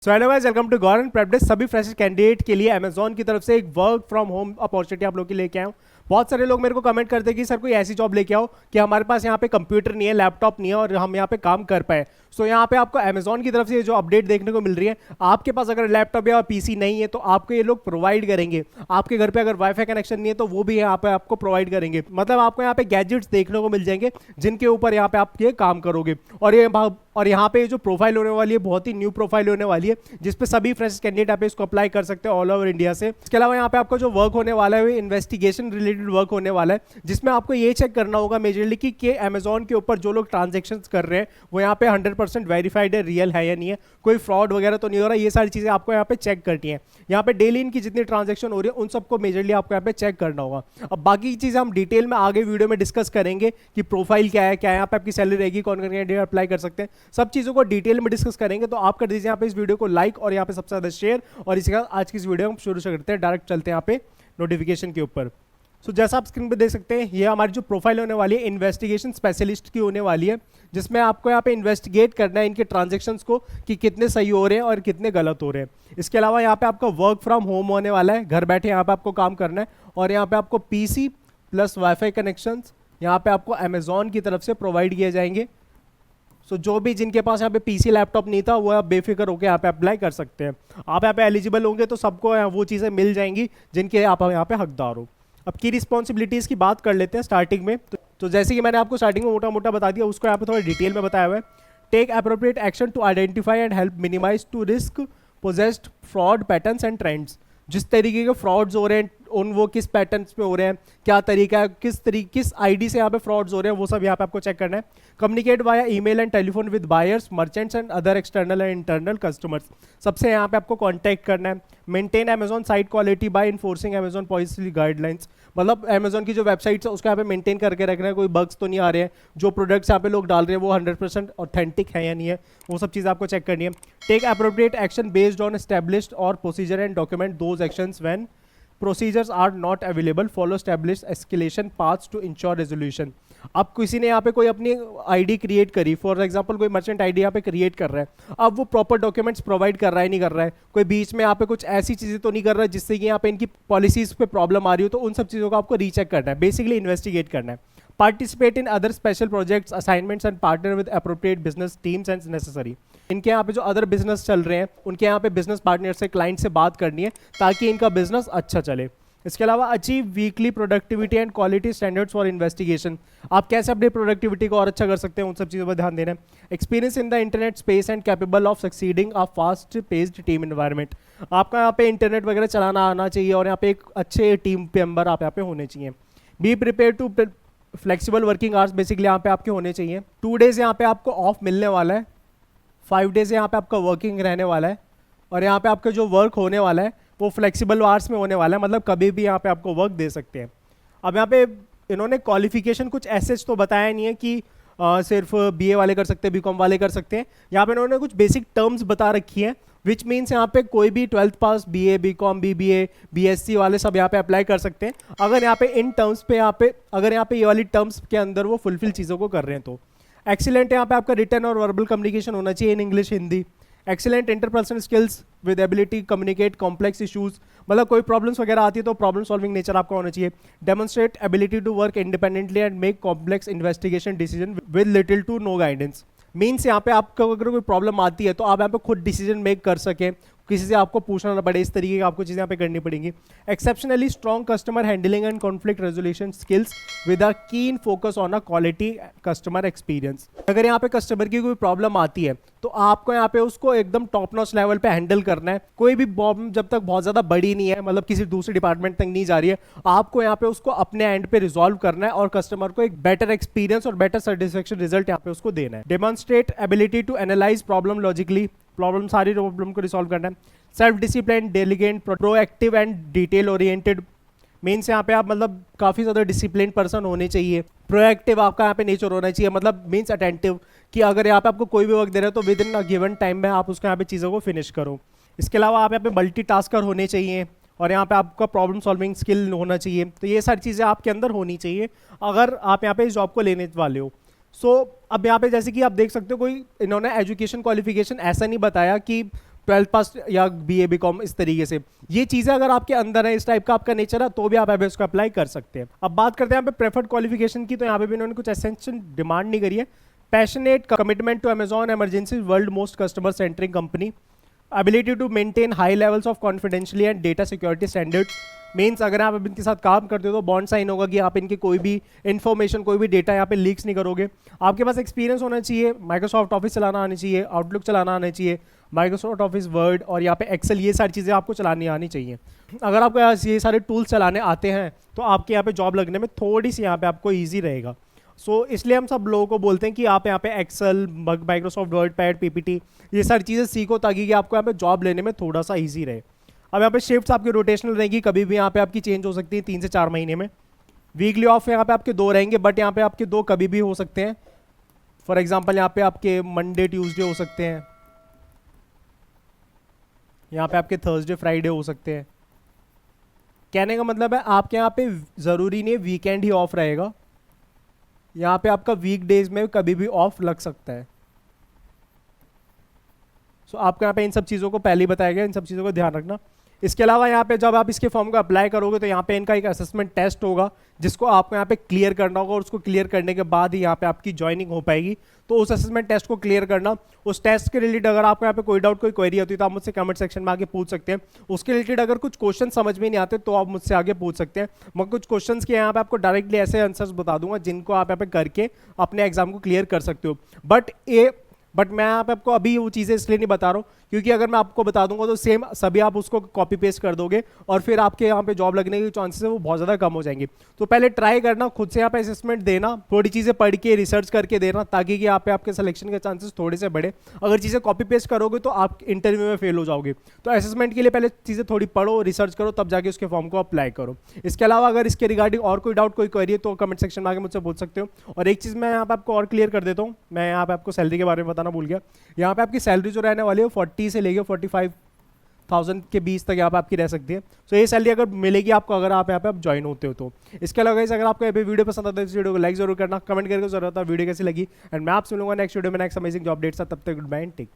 So hello guys, welcome to government prep desk. सभी fresher candidate के लिए Amazon की तरफ से एक वर्क फ्रॉम होम अपॉर्चुनिटी आप लोग के लेके आया हूँ। बहुत सारे लोग मेरे को कमेंट करते हैं कि सर कोई ऐसी जॉब लेके आओ कि हमारे पास यहाँ पे कंप्यूटर नहीं है, लैपटॉप नहीं है और हम यहाँ पे काम कर पाए। सो यहाँ पे आपको अमेजॉन की तरफ से ये जो अपडेट देखने को मिल रही है, आपके पास अगर लैपटॉप या पीसी नहीं है तो आपको ये लोग प्रोवाइड करेंगे। आपके घर पे अगर वाईफाई कनेक्शन नहीं है तो वो भी यहाँ पे आपको प्रोवाइड करेंगे। मतलब आपको यहाँ पे गैजेट्स देखने को मिल जाएंगे जिनके ऊपर यहाँ पे आप ये काम करोगे। और यहाँ पे जो प्रोफाइल होने वाली है बहुत ही न्यू प्रोफाइल होने वाली है, जिसपे सभी फ्रेश कैंडिडेट यहाँ पे इसको अप्लाई कर सकते हैं ऑल ओवर इंडिया से। इसके अलावा यहाँ पे आपका जो वर्क होने वाला है वो इन्वेस्टिगेशन रिलेटेड वर्क होने वाला है, जिसमें आपको ये चेक करना होगा मेजरली कि अमेजॉन के ऊपर जो लोग ट्रांजेक्शन्स कर रहे हैं वो यहाँ पे 100% वेरीफाइड है, रियल है या नहीं है, कोई फ्रॉड वगैरह तो नहीं हो रहा। ये सारी चीज़ें आपको यहाँ पे चेक करनी है। यहाँ पे डेली इनकी जितनी ट्रांजेक्शन हो रही है उन सबको मेजरली आपको यहाँ पे चेक करना होगा। अब बाकी चीज़ें हम डिटेल में आगे वीडियो में डिस्कस करेंगे कि प्रोफाइल क्या है, क्या यहाँ पे आपकी सैलरी रहेगी, कौन कौन कैंडिडेट अप्लाई कर सकते हैं, सब चीज़ों को डिटेल में डिस्कस करेंगे। तो आप कर दीजिए यहाँ पे इस वीडियो को लाइक और यहाँ पे सबसे ज़्यादा शेयर। और इसके बाद आज की इस वीडियो हम शुरू से करते हैं, डायरेक्ट चलते हैं यहाँ पे नोटिफिकेशन के ऊपर। सो जैसा आप स्क्रीन पे देख सकते हैं, ये हमारी जो प्रोफाइल होने वाली है इन्वेस्टिगेशन स्पेशलिस्ट की होने वाली है, जिसमें आपको यहाँ पे इन्वेस्टिगेट करना है इनके ट्रांजैक्शंस को कि कितने सही हो रहे हैं और कितने गलत हो रहे हैं। इसके अलावा यहाँ पे आपका वर्क फ्रॉम होम होने वाला है, घर बैठे यहाँ पे आपको काम करना है। और यहाँ पे आपको पीसी प्लस वाईफाई कनेक्शंस यहाँ पे आपको अमेजॉन की तरफ से प्रोवाइड किए जाएंगे। सो जो भी जिनके पास यहाँ पे पीसी लैपटॉप नहीं था वो आप बेफिक्र होकर यहाँ पे अप्लाई कर सकते हैं। आप यहाँ पे एलिजिबल होंगे तो सबको वो चीज़ें मिल जाएंगी जिनके आप यहाँ पे हकदार हो। अब की रिस्पॉन्सिबिलिटीज़ की बात कर लेते हैं स्टार्टिंग में। तो जैसे कि मैंने आपको स्टार्टिंग में मोटा मोटा बता दिया, उसको यहाँ पे थोड़ा डिटेल में बताया हुआ है। Take appropriate action to identify and help minimize to risk posed fraud patterns and trends. जिस तरीके के फ्रॉड्स हो रहे हैं उन वो किस पैटर्न्स पे हो रहे हैं, क्या तरीका है, किस आईडी से यहाँ पे फ्रॉड्स हो रहे हैं, वो सब यहाँ पे आपको चेक करना है। Communicate via email and telephone with buyers, merchants and other external and internal customers. सबसे यहाँ पे आपको कॉन्टैक्ट करना है। Maintain Amazon site quality by enforcing Amazon policy guidelines. मतलब अमेजॉन की जो वेबसाइट्स है उसको यहाँ पे मेंटेन करके रखना है, कोई बग्स तो नहीं आ रहे हैं, जो प्रोडक्ट्स यहाँ पे लोग डाल रहे हैं वो 100% ऑथेंटिक है या नहीं है, वो सब चीज़ आपको चेक करनी है। Take appropriate action based on established और procedure and document those actions when procedures are not available, follow established escalation paths to ensure resolution. अब किसी ने यहाँ पे कोई अपनी आईडी क्रिएट करी, फॉर एग्जांपल कोई मर्चेंट आईडी यहाँ पे क्रिएट कर रहा है, अब वो प्रॉपर डॉक्यूमेंट्स प्रोवाइड कर रहा है नहीं कर रहा है, कोई बीच में यहाँ पे कुछ ऐसी चीज़ें तो नहीं कर रहा है जिससे कि यहाँ पे इनकी पॉलिसीज पे प्रॉब्लम आ रही हो, तो उन सब चीज़ों को आपको रीचेक करना है, बेसिकली इन्वेस्टिगेट करना है। Participate in other special projects assignments and partner with appropriate business teams and necessary. इनके यहाँ पे जो अदर बिजनेस चल रहे हैं उनके यहाँ पे बिजनेस पार्टनर से, क्लाइंट से बात करनी है ताकि इनका बिजनेस अच्छा चले। इसके अलावा achieve weekly productivity and quality standards for investigation. आप कैसे अपनी प्रोडक्टिविटी को और अच्छा कर सकते हैं उन सब चीज़ों पर ध्यान देना है। Experience in the internet space and capable of succeeding a fast paced team environment. आपका यहाँ पे इंटरनेट वगैरह चलाना आना चाहिए और यहाँ पे एक अच्छे टीम मेंबर आप यहाँ पे होने चाहिए। Be prepare to flexible working hours basically यहाँ पे आपके होने चाहिए। 2 डेज यहाँ पे आपको ऑफ मिलने वाला है, 5 डेज यहाँ पे आपका वर्किंग रहने वाला है। और यहाँ पे आपका जो वर्क होने वाला है वो फ्लेक्सिबल आवर्स में होने वाला है, मतलब कभी भी यहाँ पे आपको वर्क दे सकते हैं। अब यहाँ पे इन्होंने क्वालिफिकेशन कुछ ऐसे तो बताया नहीं है कि सिर्फ बीए वाले कर सकते हैं, बीकॉम वाले कर सकते हैं। यहाँ पे इन्होंने कुछ बेसिक टर्म्स बता रखी है, विच मीन्स यहाँ पे कोई भी 12th पास बीए, बीकॉम, बीबीए, बीएससी वाले सब यहाँ पे अप्लाई कर सकते हैं, अगर यहाँ पे इन टर्म्स पे अगर यहाँ पे ये वाली टर्म्स के अंदर वो फुलफिल चीज़ों को कर रहे हैं तो। एक्सीलेंट यहाँ पे आपका रिटर्न और वर्बल कम्युनिकेशन होना चाहिए in English, Hindi. Excellent interpersonal skills with ability communicate complex issues, मतलब कोई प्रॉब्लम्स वगैरह आती है तो प्रॉब्लम सॉल्विंग नेचर आपका होना चाहिए। Demonstrate ability to work independently and make complex investigation decision with little to no guidance. Means यहाँ पे आपको अगर कोई प्रॉब्लम आती है तो आप यहाँ पे खुद डिसीजन मेक कर सकें, किसी से आपको पूछना ना पड़े, इस तरीके की आपको चीज़ें यहाँ पे करनी पड़ेंगी। Exceptionally strong customer handling and conflict resolution skills with a keen focus on a quality customer experience. अगर यहाँ पे कस्टमर की कोई प्रॉब्लम आती है तो आपको यहाँ पे उसको एकदम टॉप नॉच लेवल पे हैंडल करना है। कोई भी प्रॉब्लम जब तक बहुत ज़्यादा बड़ी नहीं है, मतलब किसी दूसरे डिपार्टमेंट तक नहीं जा रही है, आपको यहाँ पे उसको अपने एंड पे रिजॉल्व करना है और कस्टमर को एक बेटर एक्सपीरियंस और बेटर सेटिस्फेक्शन रिजल्ट यहाँ पे उसको देना है। Demonstrate ability to analyse problem logically, सारी प्रॉब्लम को रिसॉल्व करना है। Self discipline, diligent, proactive and detail oriented. Means यहाँ पे आप मतलब काफ़ी ज़्यादा डिसिप्लिन पर्सन होने चाहिए। प्रोएक्टिव आपका यहाँ पे नेचर होना चाहिए, मतलब मीन्स अटेंटिव, कि अगर यहाँ पे आपको कोई भी वर्क दे रहे हो तो with in a given time में आप उसको यहाँ पे चीज़ों को फिनिश करो। इसके अलावा आप यहाँ पे मल्टीटास्कर होने चाहिए और यहाँ पे आपका प्रॉब्लम सॉल्विंग स्किल होना चाहिए। तो ये सारी चीज़ें आपके अंदर होनी चाहिए अगर आप यहाँ पे इस जॉब को लेने वाले हो। अब यहाँ पे जैसे कि आप देख सकते हो, कोई इन्होंने एजुकेशन क्वालिफिकेशन ऐसा नहीं बताया कि 12th पास या BA BCom इस तरीके से। ये चीज़ें अगर आपके अंदर है, इस टाइप का आपका नेचर है, तो भी आप एबेस को अप्लाई कर सकते हैं। अब बात करते हैं यहाँ पे प्रेफर्ड क्वालिफिकेशन की, तो यहाँ पे भी इन्होंने कुछ एसेंशियल डिमांड नहीं करी है। Passionate commitment to Amazon emergency world most customer centric company, ability to maintain high levels of confidentially and data security standards. Means अगर आप इनके साथ काम करते हो तो बॉन्ड साइन होगा कि आप इनके कोई भी इन्फॉर्मेशन, कोई भी डेटा यहाँ पे लीक्स नहीं करोगे। आपके पास एक्सपीरियंस होना चाहिए, माइक्रोसॉफ्ट ऑफिस चलाना आनी चाहिए, आउटलुक चलाना आना चाहिए, माइक्रोसॉफ्ट ऑफिस वर्ड और यहाँ पे एक्सेल, ये सारी चीज़ें आपको चलानी आनी चाहिए। अगर आपको ये सारे टूल्स चलाने आते हैं तो आपके यहाँ पे जॉब लगने में थोड़ी सी यहाँ पे आपको ईजी रहेगा। इसलिए हम सब लोगों को बोलते हैं कि आप यहाँ पे Excel, Microsoft Word, pad, PPT ये सारी चीज़ें सीखो ताकि कि आपको यहाँ पे जॉब लेने में थोड़ा सा ईजी रहे। अब यहाँ पे शिफ्ट्स आपकी रोटेशनल रहेगी, कभी भी यहाँ पे आपकी चेंज हो सकती है 3 से 4 महीने में। वीकली ऑफ यहाँ पे आपके 2 रहेंगे, बट यहाँ पे आपके 2 कभी भी हो सकते हैं। फॉर एग्जाम्पल यहाँ पे आपके मंडे ट्यूसडे हो सकते हैं, यहाँ पे आपके थर्सडे फ्राइडे हो सकते हैं। कहने का मतलब है आपके यहाँ पे ज़रूरी नहीं है वीकेंड ही ऑफ रहेगा, यहाँ पे आपका वीक डेज में कभी भी ऑफ लग सकता है। आपको यहाँ पे इन सब चीज़ों को पहले ही बताया गया, इन सब चीज़ों को ध्यान रखना। इसके अलावा यहाँ पे जब आप इसके फॉर्म को अप्लाई करोगे तो यहाँ पे इनका एक असेसमेंट टेस्ट होगा जिसको आपको यहाँ पे क्लियर करना होगा, और उसको क्लियर करने के बाद ही यहाँ पे आपकी ज्वाइनिंग हो पाएगी। तो उस असेसमेंट टेस्ट को क्लियर करना, उस टेस्ट के रिलेटेड अगर आपको यहाँ पे कोई डाउट, कोई क्वेरी होती है तो आप मुझसे कमेंट सेक्शन में आके पूछ सकते हैं। उसके रिलेटेड अगर कुछ क्वेश्चन समझ में नहीं आते तो आप मुझसे आगे पूछ सकते हैं। मैं कुछ क्वेश्चन के यहाँ पे आपको डायरेक्टली ऐसे आंसर्स बता दूंगा जिनको आप यहाँ पे करके अपने एग्जाम को क्लियर कर सकते हो। बट मैं यहाँ पे आपको अभी वो चीज़ें इसलिए नहीं बता रहा हूँ क्योंकि अगर मैं आपको बता दूंगा तो सेम सभी आप उसको कॉपी पेस्ट कर दोगे और फिर आपके यहाँ पे जॉब लगने के चांसेस है वो बहुत ज़्यादा कम हो जाएंगे। तो पहले ट्राई करना, खुद से यहाँ पे असेसमेंट देना, थोड़ी चीज़ें पढ़ के रिसर्च करके देना ताकि कि यहाँ पे आपके सिलेक्शन के चांसेस थोड़े से बढ़े। अगर चीज़ें कॉपी पेस्ट करोगे तो आप इंटरव्यू में फेल हो जाओगे। तो असेसमेंट के लिए पहले चीज़ें थोड़ी पढ़ो, रिसर्च करो, तब जाके उसके फॉर्म को अप्लाई करो। इसके अलावा अगर इसके रिगार्डिंग और कोई डाउट, कोई क्वेरी है तो कमेंट सेक्शन में आके मुझसे पूछ सकते हो। और एक चीज़ मैं यहाँ पे आपको और क्लियर कर देता हूँ, मैं यहाँ पे आपको सैलरी के बारे में बताना भूल गया। यहाँ पे आपकी सैलरी जो रहने वाली है 40 से लेके 45,000 के बीच तक यहाँ पे आपकी रह सकती है। तो ये सैलरी अगर मिलेगी आपको अगर आप यहाँ पे आप ज्वाइन होते हो तो। इसके अलावा अगर आपको ये वीडियो पसंद आता है इस वीडियो को लाइक जरूर करना, कमेंट करके जरूर वीडियो कैसी लगी। एंड मैं आपसे मिलूंगा नेक्स्ट वीडियो में नेक्स्ट अमेजिंग जॉब डेट साथ। तब तक good bye and take care.